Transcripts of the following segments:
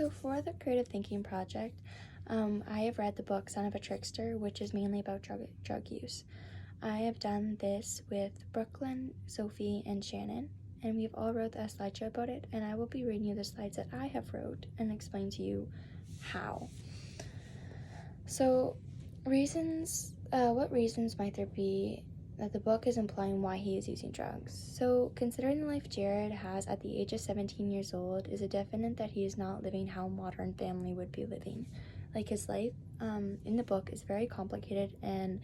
So for the creative thinking project, I have read the book Son of a Trickster, which is mainly about drug use. I have done this with Brooklyn, Sophie, and Shannon, and we've all wrote a slideshow about it, and I will be reading you the slides that I have wrote and explain to you how. So, what reasons might there be that the book is implying why he is using drugs? So, considering the life Jared has at the age of 17 years old, is it definite that he is not living how a modern family would be living. Like, his life in the book is very complicated, and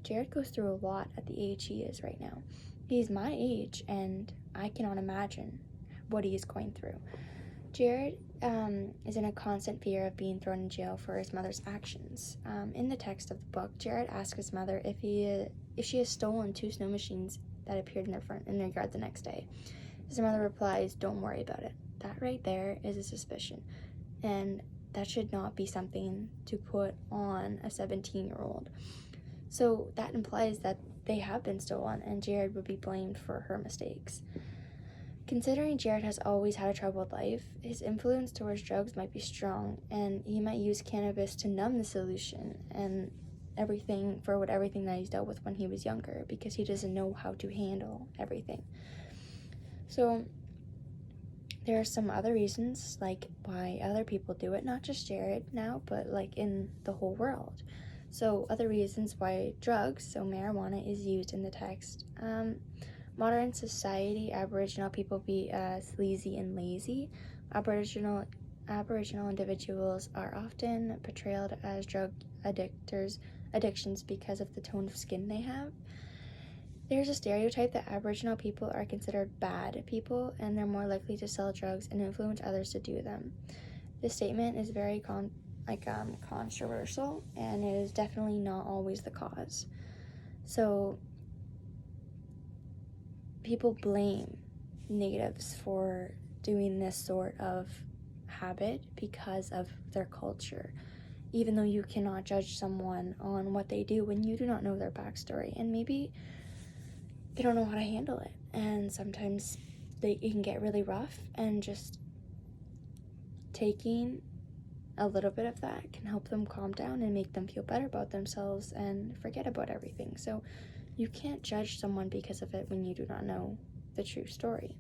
Jared goes through a lot at the age he is right now. He's my age, and I cannot imagine what he is going through. Jared is in a constant fear of being thrown in jail for his mother's actions. In the text of the book, Jared asks his mother if she has stolen 2 snow machines that appeared in their yard the next day. His mother replies, "Don't worry about it." That right there is a suspicion, and that should not be something to put on a 17-year-old. So that implies that they have been stolen, and Jared would be blamed for her mistakes. Considering Jared has always had a troubled life, his influence towards drugs might be strong, and he might use cannabis to numb the solution and everything that he's dealt with when he was younger, because he doesn't know how to handle everything. So there are some other reasons, like why other people do it, not just Jared now, but like in the whole world. So other reasons why drugs, so marijuana, is used in the text. Modern society, Aboriginal people be sleazy and lazy. Aboriginal individuals are often portrayed as drug addictions because of the tone of skin they have. There's a stereotype that Aboriginal people are considered bad people, and they're more likely to sell drugs and influence others to do them. This statement is very controversial, and it is definitely not always the cause. So people blame natives for doing this sort of habit because of their culture, even though you cannot judge someone on what they do when you do not know their backstory, and maybe they don't know how to handle it, and sometimes it can get really rough, and just taking a little bit of that can help them calm down and make them feel better about themselves and forget about everything. So you can't judge someone because of it when you do not know the true story.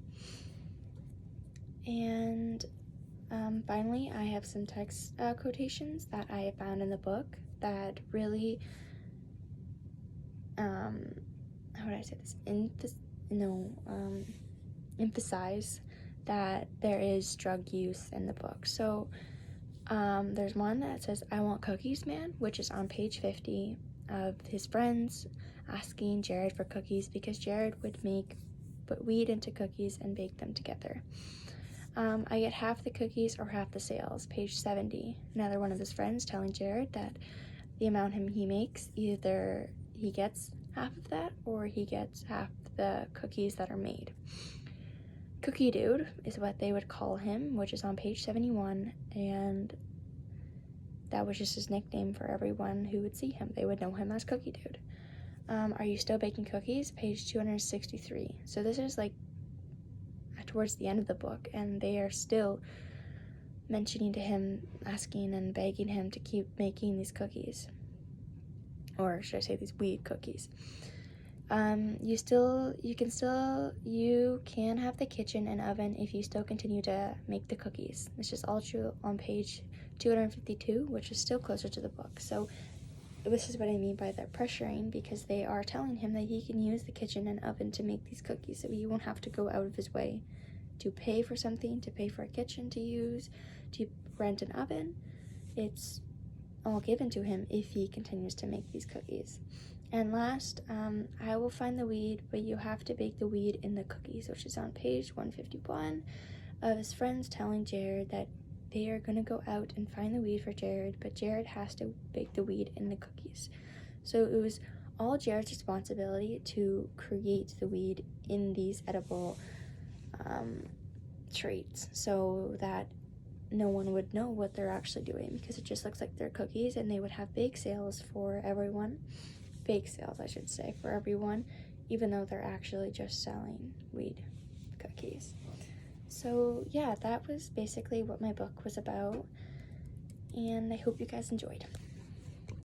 And finally, I have some text quotations that I have found in the book that really, how would I say this? Emphasize that there is drug use in the book. So there's one that says, "I want cookies, man," which is on page 50, of his friends asking Jared for cookies because Jared would put weed into cookies and bake them together. "I get half the cookies or half the sales," page 70. Another one of his friends telling Jared that the amount he makes, either he gets half of that or he gets half the cookies that are made. "Cookie Dude" is what they would call him, which is on page 71, and that was just his nickname for everyone who would see him. They would know him as Cookie Dude. "Are you still baking cookies?" page 263. So this is like towards the end of the book, and they are still mentioning to him, asking and begging him to keep making these cookies. Or should I say these weed cookies. You can have the kitchen and oven if you still continue to make the cookies. This is all true on page 252, which is still closer to the book. So this is what I mean by they're pressuring, because they are telling him that he can use the kitchen and oven to make these cookies, so he won't have to go out of his way to pay for something, to pay for a kitchen to use, to rent an oven. It's all given to him if he continues to make these cookies. And last, "I will find the weed, but you have to bake the weed in the cookies," which is on page 151, of his friends telling Jared that they are going to go out and find the weed for Jared, but Jared has to bake the weed in the cookies. So it was all Jared's responsibility to create the weed in these edible treats, so that no one would know what they're actually doing, because it just looks like they're cookies, and they would have bake sales, I should say, for everyone, even though they're actually just selling weed cookies. So, yeah, that was basically what my book was about, and I hope you guys enjoyed.